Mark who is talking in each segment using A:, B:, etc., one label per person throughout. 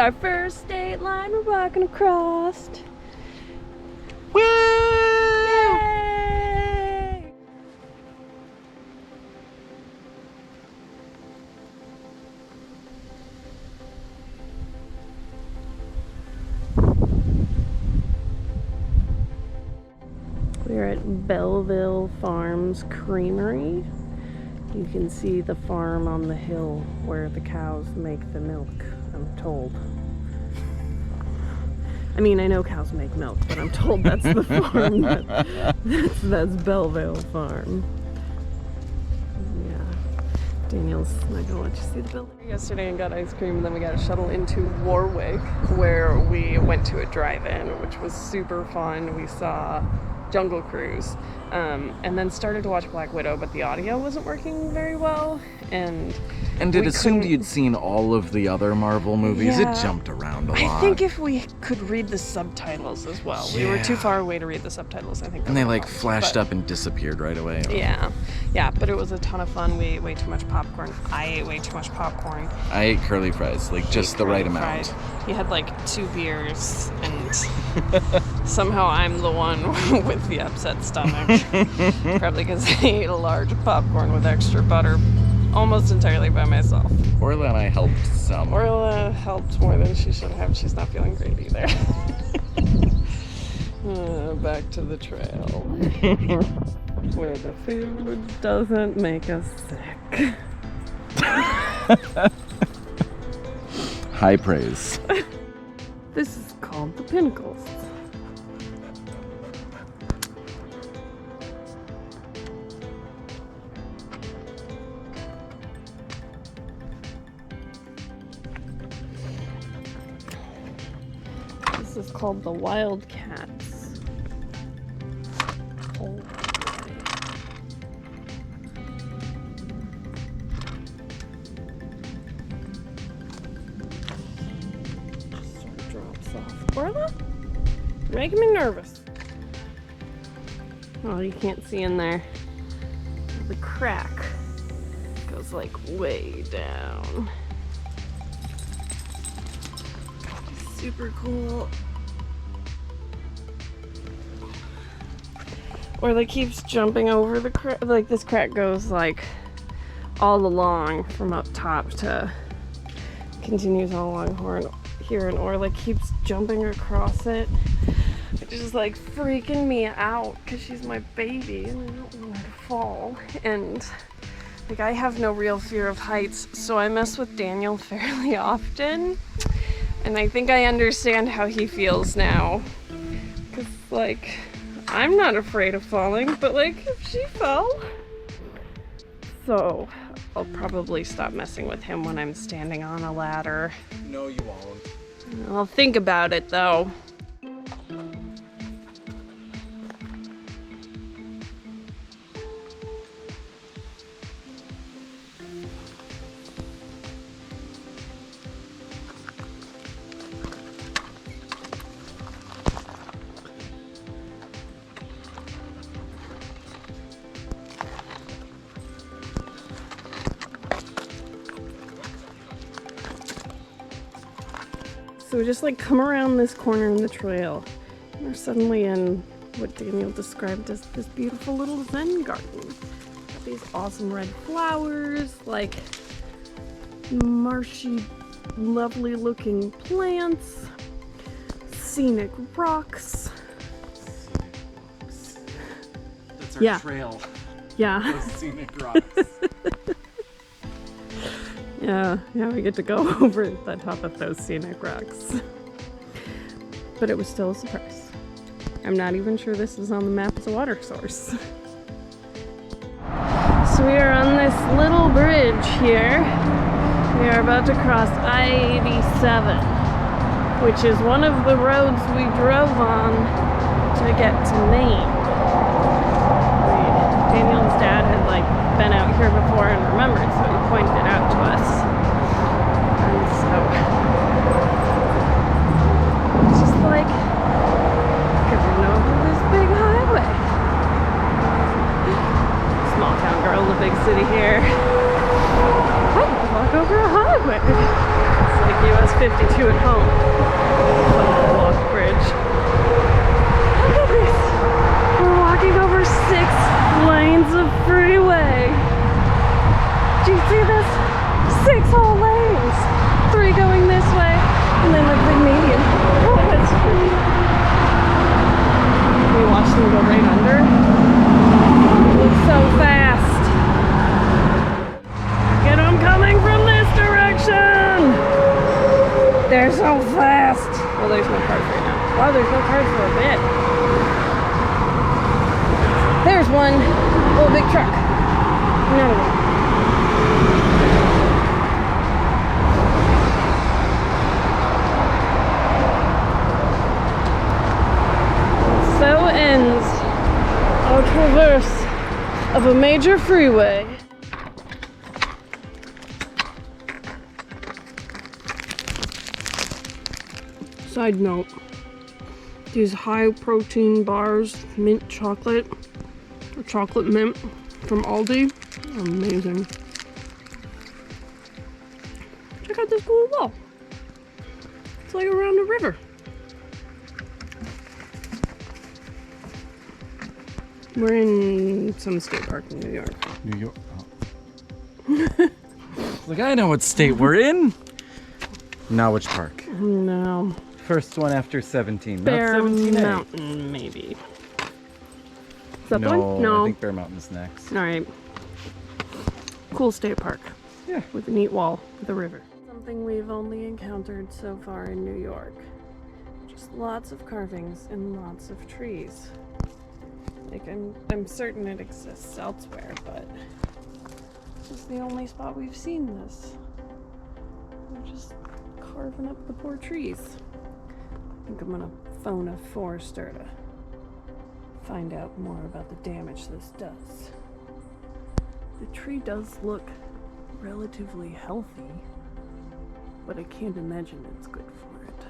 A: our first state line we're walking across.
B: Woo!
A: Yay! We're at Belleville Farms Creamery. You can see the farm on the hill where the cows make the milk, I'm told. I mean, I know cows make milk, but I'm told that's the farm. That's Belleville Farm. Yeah. Daniel's not gonna let you see the building. Yesterday and got ice cream, and then we got a shuttle into Warwick, where we went to a drive-in, which was super fun. We saw Jungle Cruise, and then started to watch Black Widow, but the audio wasn't working very well, and
B: it assumed you'd seen all of the other Marvel movies.
A: Yeah.
B: It jumped around a lot.
A: I think if we could read the subtitles as well. We were too far away to read the subtitles, I think.
B: And they like flashed up and disappeared right away.
A: Yeah, but it was a ton of fun. We ate way too much popcorn. I ate way too much popcorn.
B: I ate curly fries, like just the right amount.
A: He had like 2 beers, and somehow I'm the one with the upset stomach. Probably because I ate a large popcorn with extra butter almost entirely by myself.
B: Orla and I helped some.
A: Orla helped more than she should have. She's not feeling great either. Back to the trail. Where the food doesn't make us sick.
B: High praise.
A: This is called the Pinnacles. This is called the Wildcats. Oh. Drops off. Orla? You're making me nervous. Oh, you can't see in there. The crack goes like way down. Super cool. Orla keeps jumping over the crack. Like this crack goes like all along from up top to continues all along here, and Orla keeps jumping across it, which is like freaking me out because she's my baby and I don't want her to fall. And like I have no real fear of heights, so I mess with Daniel fairly often. And I think I understand how he feels now. Because, like, I'm not afraid of falling, but, like, if she fell. So, I'll probably stop messing with him when I'm standing on a ladder.
B: No, you won't.
A: I'll think about it, though. So we just like come around this corner in the trail and we're suddenly in what Daniel described as this beautiful little Zen garden. Got these awesome red flowers, like marshy, lovely looking plants, scenic rocks.
B: That's our trail.
A: Yeah.
B: Those scenic rocks.
A: Yeah, we get to go over the top of those scenic rocks. But it was still a surprise. I'm not even sure this is on the map as a water source. So we are on this little bridge here. We are about to cross I-87, which is one of the roads we drove on to get to Maine. Daniel's dad had like been out here before and remembered, so he pointed it out to us. And so it's just like going over this big highway. Small town girl in the big city here. I get to walk over a highway. It's like US 52 at home. Walk bridge. Look at this. We're walking over 6 lanes of freeway. Do you see this? 6 whole lanes. 3 going this way, and then like the median. Oh, that's pretty. We watch them go right under. It looks so fast. Get them coming from this direction. They're so fast. Well, there's no cars right now. Wow, there's no cars for a bit. There's one. Oh, big truck. Another one. So ends our traverse of a major freeway. Side note, these high protein bars, mint chocolate, or chocolate mint from Aldi, are amazing. Check out this cool wall. It's like around a river. We're in some state park in New York.
B: New York. Oh. Like, I know what state we're in. Now which park?
A: No.
B: First one after 17.
A: Bear
B: not 17A.
A: Mountain, maybe. Is that the
B: No,
A: one? No.
B: I think Bear Mountain's next.
A: All right. Cool state park.
B: Yeah.
A: With a neat wall with a river. Something we've only encountered so far in New York. Just lots of carvings and lots of trees. Like, I'm certain it exists elsewhere, but this is the only spot we've seen this. They're just carving up the poor trees. I think I'm gonna phone a forester to find out more about the damage this does. The tree does look relatively healthy, but I can't imagine it's good for it.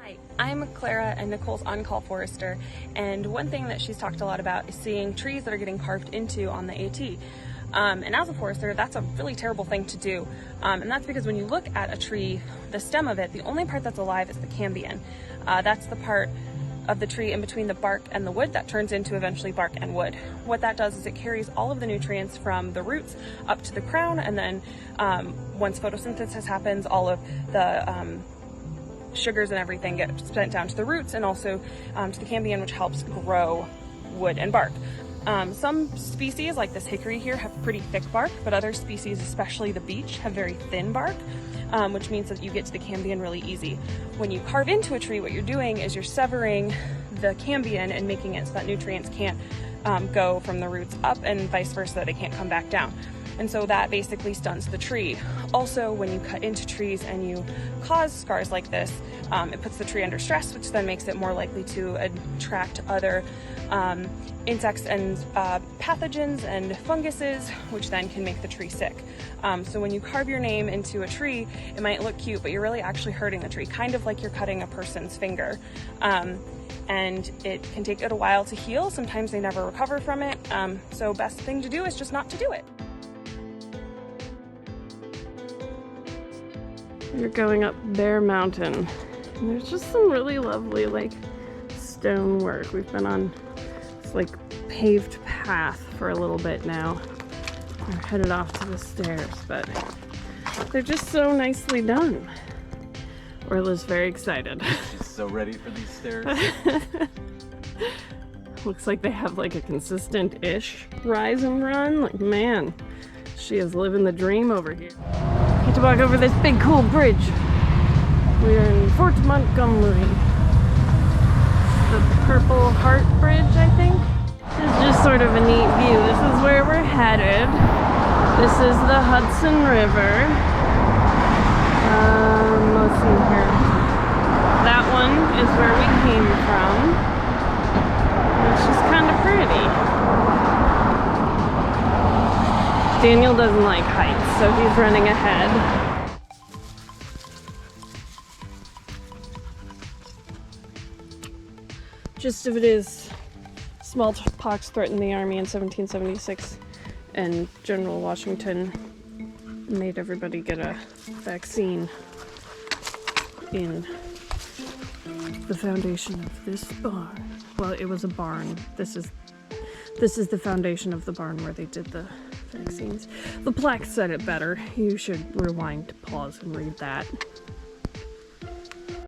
C: Hi, I'm Clara and Nicole's on-call forester, and one thing that she's talked a lot about is seeing trees that are getting carved into on the AT. And as a forester, that's a really terrible thing to do. And that's because when you look at a tree, the stem of it, the only part that's alive is the cambium. That's the part of the tree in between the bark and the wood that turns into eventually bark and wood. What that does is it carries all of the nutrients from the roots up to the crown, and then once photosynthesis happens, all of the sugars and everything get sent down to the roots and also to the cambium, which helps grow wood and bark. Some species, like this hickory here, have pretty thick bark, but other species, especially the beech, have very thin bark, which means that you get to the cambium really easy. When you carve into a tree, what you're doing is you're severing the cambium and making it so that nutrients can't go from the roots up, and vice versa, they can't come back down. And so that basically stunts the tree. Also, when you cut into trees and you cause scars like this, it puts the tree under stress, which then makes it more likely to attract other insects and pathogens and funguses, which then can make the tree sick. So when you carve your name into a tree, it might look cute, but you're really actually hurting the tree, kind of like you're cutting a person's finger. And it can take it a while to heal. Sometimes they never recover from it. So best thing to do is just not to do it.
A: You're going up Bear Mountain, and there's just some really lovely like stonework. We've been on this like paved path for a little bit now. We're headed off to the stairs, but they're just so nicely done. Orla's very excited.
B: She's so ready for these stairs.
A: Looks like they have like a consistent-ish rise and run. Like, man, she is living the dream over here. Get to walk over this big cool bridge. We are in Fort Montgomery. The Purple Heart Bridge, I think. This is just sort of a neat view. This is where we're headed. This is the Hudson River. Let's see here. That one is where we came from. It's just kind of pretty. Daniel doesn't like heights, so he's running ahead. Gist of it is, smallpox threatened the army in 1776, and General Washington made everybody get a vaccine. in the foundation of this barn. Well, it was a barn. This is the foundation of the barn where they did the vaccines. The plaque said it better. You should rewind, pause, and read that.